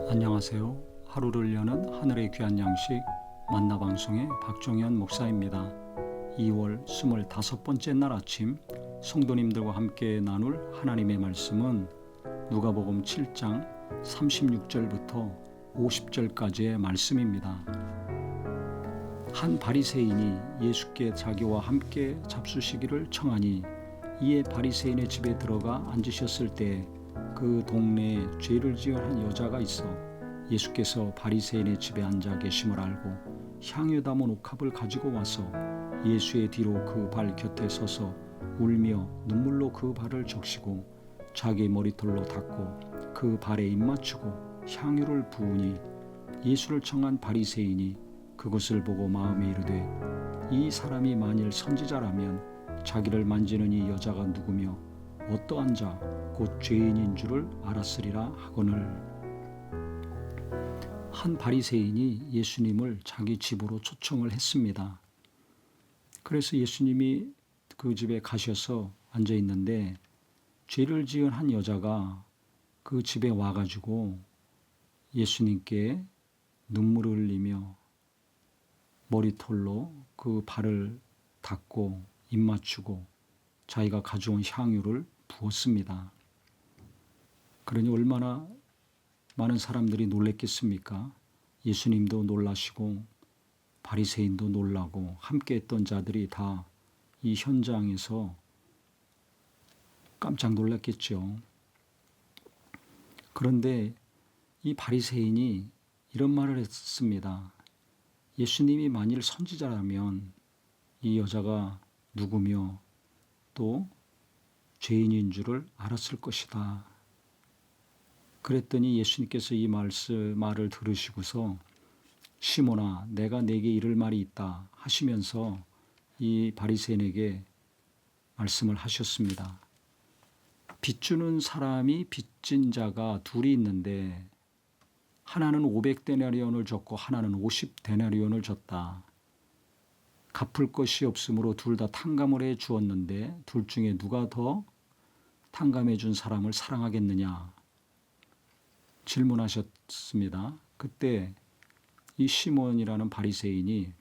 안녕하세요. 하루를 여는 하늘의 귀한 양식 만나방송의 박종현 목사입니다. 2월 25번째 날 아침 성도님들과 함께 나눌 하나님의 말씀은 누가복음 7장 36절부터 50절까지의 말씀입니다. 한 바리새인이 예수께 자기와 함께 잡수시기를 청하니 이에 바리새인의 집에 들어가 앉으셨을 때 그 동네에 죄를 지은 한 여자가 있어 예수께서 바리새인의 집에 앉아 계심을 알고 향유 담은 옥합을 가지고 와서 예수의 뒤로 그 발 곁에 서서 울며 눈물로 그 발을 적시고 자기 머리털로 닦고 그 발에 입맞추고 향유를 부으니 예수를 청한 바리새인이 그것을 보고 마음에 이르되 이 사람이 만일 선지자라면 자기를 만지는 이 여자가 누구며 어떠한 자 곧 죄인인 줄을 알았으리라 하거늘. 한 바리새인이 예수님을 자기 집으로 초청을 했습니다. 그래서 예수님이 그 집에 가셔서 앉아 있는데 죄를 지은 한 여자가 그 집에 와가지고 예수님께 눈물을 흘리며 머리털로 그 발을 닦고 입 맞추고 자기가 가져온 향유를 부었습니다. 그러니 얼마나 많은 사람들이 놀랬겠습니까? 예수님도 놀라시고 바리새인도 놀라고 함께 했던 자들이 다 이 현장에서 깜짝 놀랐겠죠. 그런데 이 바리새인이 이런 말을 했습니다. 예수님이 만일 선지자라면 이 여자가 누구며 또 죄인인 줄을 알았을 것이다. 그랬더니 예수님께서 이 말을 들으시고서 시몬아 내가 네게 이를 말이 있다 하시면서 이 바리새인에게 말씀을 하셨습니다. 빚주는 사람이 빚진 자가 둘이 있는데 하나는 500데나리온을 줬고 하나는 50데나리온을 줬다. 갚을 것이 없으므로 둘 다 탕감을 해 주었는데 둘 중에 누가 더 탕감해 준 사람을 사랑하겠느냐 질문하셨습니다. 그때 이 시몬이라는 바리새인이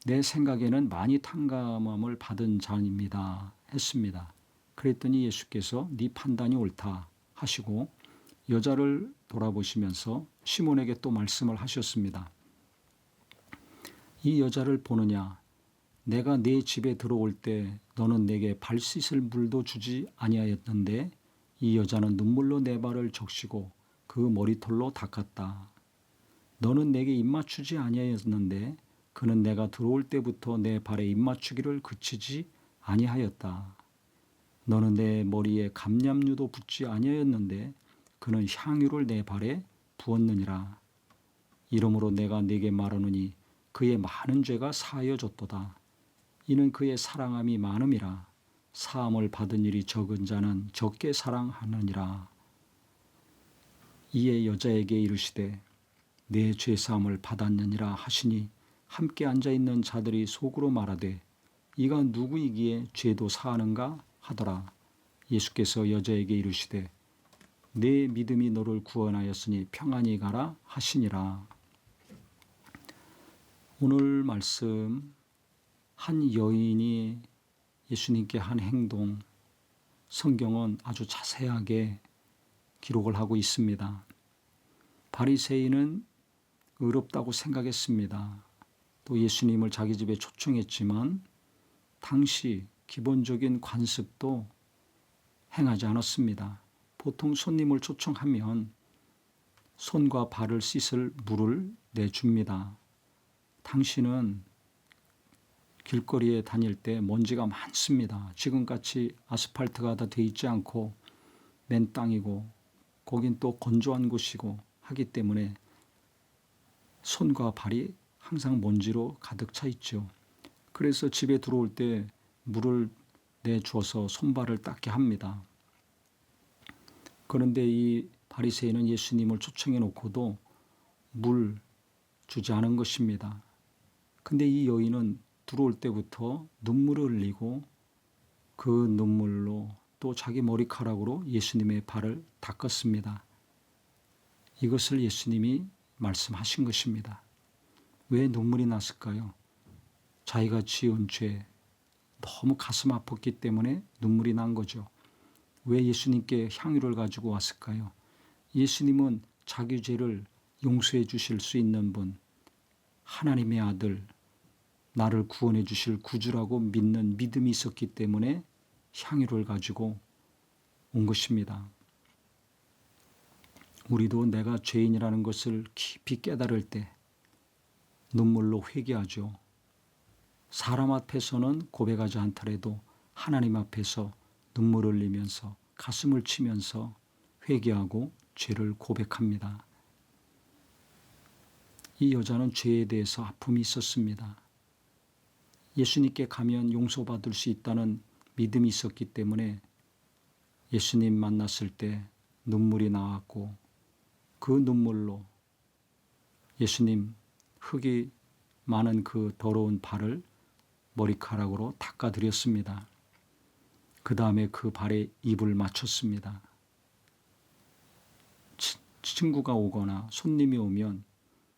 내 생각에는 많이 탕감함을 받은 자입니다 했습니다. 그랬더니 예수께서 네 판단이 옳다 하시고 여자를 돌아보시면서 시몬에게 또 말씀을 하셨습니다. 이 여자를 보느냐 내가 네 집에 들어올 때 너는 내게 발 씻을 물도 주지 아니하였는데 이 여자는 눈물로 내 발을 적시고 그 머리털로 닦았다. 너는 내게 입맞추지 아니하였는데 그는 내가 들어올 때부터 내 발에 입맞추기를 그치지 아니하였다. 너는 내 머리에 감람유도 붓지 아니하였는데 그는 향유를 내 발에 부었느니라. 이러므로 내가 네게 말하노니 그의 많은 죄가 사하여졌도다. 이는 그의 사랑함이 많음이라. 사함을 받은 일이 적은 자는 적게 사랑하느니라. 이에 여자에게 이르시되 내 죄사함을 받았느니라 하시니 함께 앉아있는 자들이 속으로 말하되 이가 누구이기에 죄도 사하는가 하더라. 예수께서 여자에게 이르시되 내 믿음이 너를 구원하였으니 평안히 가라 하시니라. 오늘 말씀 한 여인이 예수님께 한 행동 성경은 아주 자세하게 기록을 하고 있습니다. 바리새인은 의롭다고 생각했습니다. 또 예수님을 자기 집에 초청했지만 당시 기본적인 관습도 행하지 않았습니다. 보통 손님을 초청하면 손과 발을 씻을 물을 내줍니다. 당시는 길거리에 다닐 때 먼지가 많습니다. 지금같이 아스팔트가 다 돼 있지 않고 맨 땅이고 거긴 또 건조한 곳이고 하기 때문에 손과 발이 항상 먼지로 가득 차 있죠. 그래서 집에 들어올 때 물을 내주어서 손발을 닦게 합니다. 그런데 이 바리새인은 예수님을 초청해 놓고도 물 주지 않은 것입니다. 근데 이 여인은 들어올 때부터 눈물을 흘리고 그 눈물로 또 자기 머리카락으로 예수님의 발을 닦았습니다. 이것을 예수님이 말씀하신 것입니다. 왜 눈물이 났을까요? 자기가 지은 죄, 너무 가슴 아팠기 때문에 눈물이 난 거죠. 왜 예수님께 향유를 가지고 왔을까요? 예수님은 자기 죄를 용서해 주실 수 있는 분, 하나님의 아들, 나를 구원해 주실 구주라고 믿는 믿음이 있었기 때문에 향유를 가지고 온 것입니다. 우리도 내가 죄인이라는 것을 깊이 깨달을 때 눈물로 회개하죠. 사람 앞에서는 고백하지 않더라도 하나님 앞에서 눈물 흘리면서 가슴을 치면서 회개하고 죄를 고백합니다. 이 여자는 죄에 대해서 아픔이 있었습니다. 예수님께 가면 용서받을 수 있다는 믿음이 있었기 때문에 예수님 만났을 때 눈물이 나왔고 그 눈물로 예수님 흙이 많은 그 더러운 발을 머리카락으로 닦아드렸습니다. 그 다음에 그 발에 입을 맞췄습니다. 친구가 오거나 손님이 오면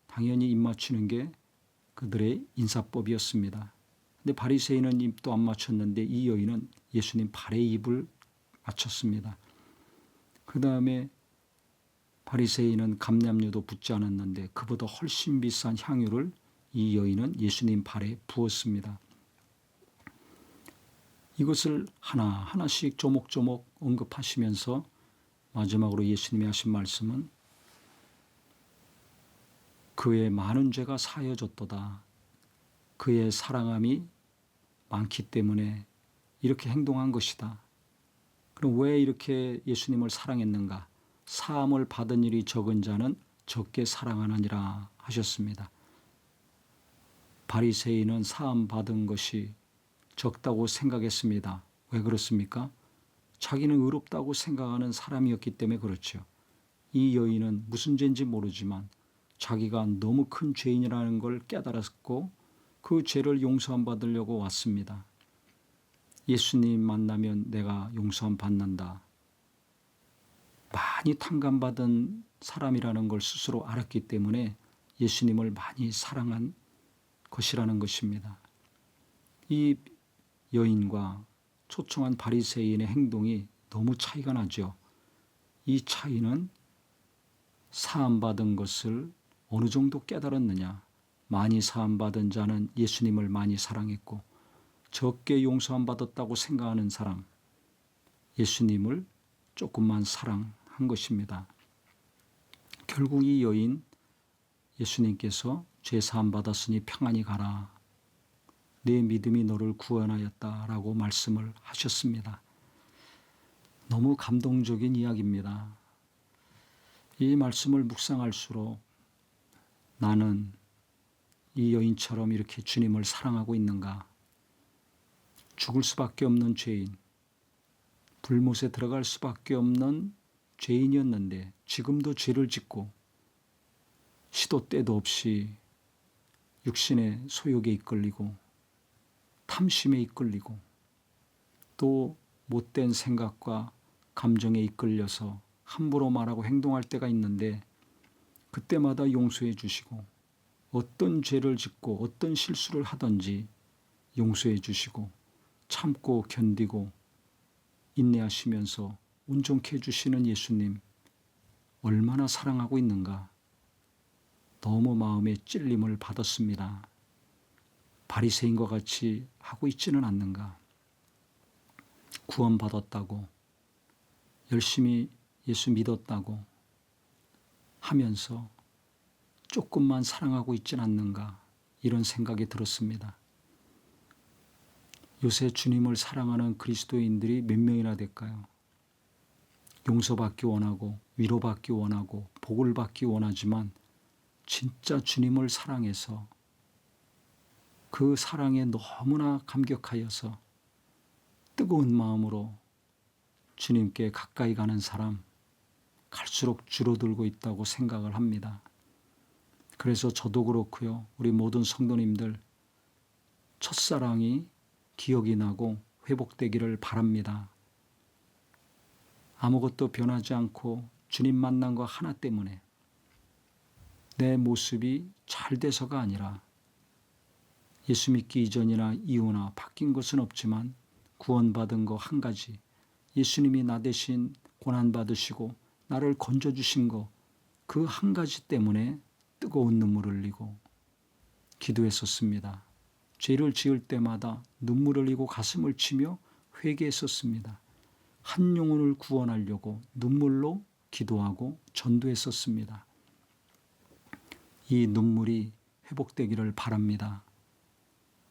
당연히 입 맞추는 게 그들의 인사법이었습니다. 근데 바리새인은 입도 안 맞췄는데 이 여인은 예수님 발에 입을 맞췄습니다. 그 다음에 바리새인은 감람유도 붓지 않았는데 그보다 훨씬 비싼 향유를 이 여인은 예수님 발에 부었습니다. 이것을 하나하나씩 조목조목 언급하시면서 마지막으로 예수님이 하신 말씀은 그의 많은 죄가 사여졌도다. 그의 사랑함이 많기 때문에 이렇게 행동한 것이다. 그럼 왜 이렇게 예수님을 사랑했는가? 사함을 받은 일이 적은 자는 적게 사랑하느니라 하셨습니다. 바리새인은 사함 받은 것이 적다고 생각했습니다. 왜 그렇습니까? 자기는 의롭다고 생각하는 사람이었기 때문에 그렇죠. 이 여인은 무슨 죄인지 모르지만 자기가 너무 큰 죄인이라는 걸 깨달았고 그 죄를 용서함 받으려고 왔습니다. 예수님 만나면 내가 용서함 받는다. 많이 탕감받은 사람이라는 걸 스스로 알았기 때문에 예수님을 많이 사랑한 것이라는 것입니다. 이 여인과 초청한 바리새인의 행동이 너무 차이가 나죠. 이 차이는 사함받은 것을 어느 정도 깨달았느냐. 많이 사함받은 자는 예수님을 많이 사랑했고 적게 용서함 받았다고 생각하는 사람, 예수님을 조금만 사랑한 것입니다. 결국 이 여인 예수님께서 죄 사함 받았으니 평안히 가라. 내 믿음이 너를 구원하였다라고 말씀을 하셨습니다. 너무 감동적인 이야기입니다. 이 말씀을 묵상할수록 나는 이 여인처럼 이렇게 주님을 사랑하고 있는가? 죽을 수밖에 없는 죄인, 불못에 들어갈 수밖에 없는 죄인이었는데 지금도 죄를 짓고 시도 때도 없이 육신의 소욕에 이끌리고 탐심에 이끌리고 또 못된 생각과 감정에 이끌려서 함부로 말하고 행동할 때가 있는데 그때마다 용서해 주시고 어떤 죄를 짓고 어떤 실수를 하든지 용서해 주시고 참고 견디고 인내하시면서 온전케 해주시는 예수님 얼마나 사랑하고 있는가. 너무 마음에 찔림을 받았습니다. 바리새인과 같이 하고 있지는 않는가. 구원받았다고 열심히 예수 믿었다고 하면서 조금만 사랑하고 있지는 않는가 이런 생각이 들었습니다. 요새 주님을 사랑하는 그리스도인들이 몇 명이나 될까요? 용서받기 원하고 위로받기 원하고 복을 받기 원하지만 진짜 주님을 사랑해서 그 사랑에 너무나 감격하여서 뜨거운 마음으로 주님께 가까이 가는 사람 갈수록 줄어들고 있다고 생각을 합니다. 그래서 저도 그렇고요. 우리 모든 성도님들 첫사랑이 기억이 나고 회복되기를 바랍니다. 아무것도 변하지 않고 주님 만난 거 하나 때문에 내 모습이 잘 돼서가 아니라 예수 믿기 이전이나 이후나 바뀐 것은 없지만 구원받은 거 한 가지, 예수님이 나 대신 고난받으시고 나를 건져주신 거 그 한 가지 때문에 뜨거운 눈물을 흘리고 기도했었습니다. 죄를 지을 때마다 눈물을 흘리고 가슴을 치며 회개했었습니다. 한 영혼을 구원하려고 눈물로 기도하고 전도했었습니다. 이 눈물이 회복되기를 바랍니다.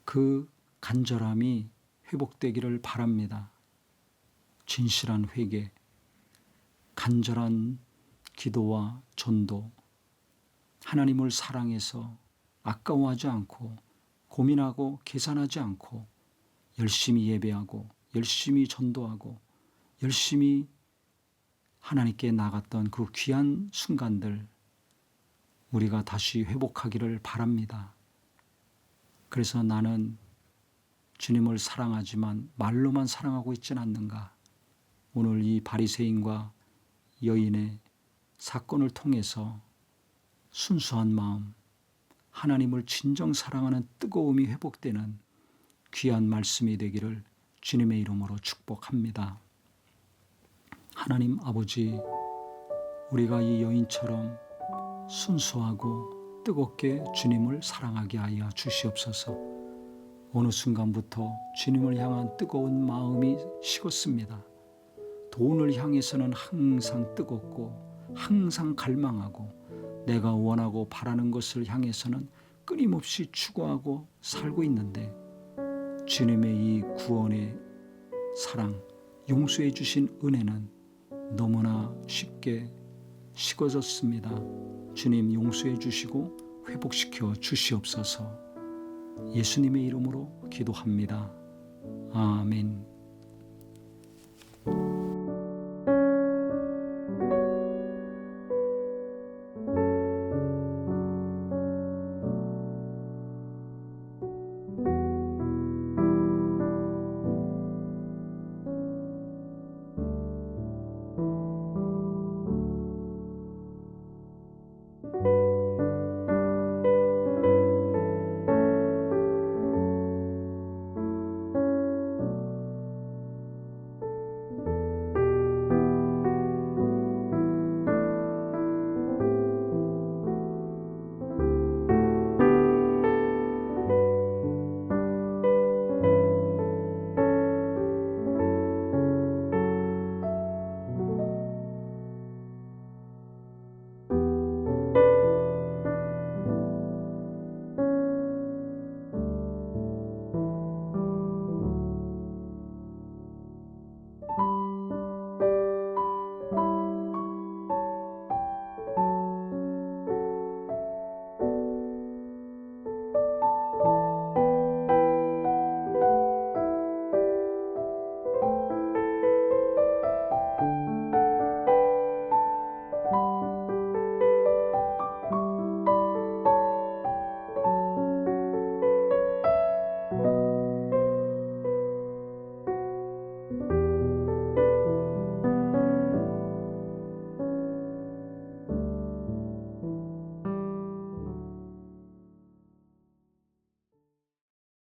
그 간절함이 회복되기를 바랍니다. 진실한 회개, 간절한 기도와 전도, 하나님을 사랑해서 아까워하지 않고 고민하고 계산하지 않고 열심히 예배하고 열심히 전도하고 열심히 하나님께 나갔던 그 귀한 순간들 우리가 다시 회복하기를 바랍니다. 그래서 나는 주님을 사랑하지만 말로만 사랑하고 있지는 않는가. 오늘 이 바리새인과 여인의 사건을 통해서 순수한 마음, 하나님을 진정 사랑하는 뜨거움이 회복되는 귀한 말씀이 되기를 주님의 이름으로 축복합니다. 하나님 아버지, 우리가 이 여인처럼 순수하고 뜨겁게 주님을 사랑하게 하여 주시옵소서. 어느 순간부터 주님을 향한 뜨거운 마음이 식었습니다. 돈을 향해서는 항상 뜨겁고 항상 갈망하고 내가 원하고 바라는 것을 향해서는 끊임없이 추구하고 살고 있는데 주님의 이 구원의 사랑, 용서해 주신 은혜는 너무나 쉽게 식어졌습니다. 주님 용서해 주시고 회복시켜 주시옵소서. 예수님의 이름으로 기도합니다. 아멘.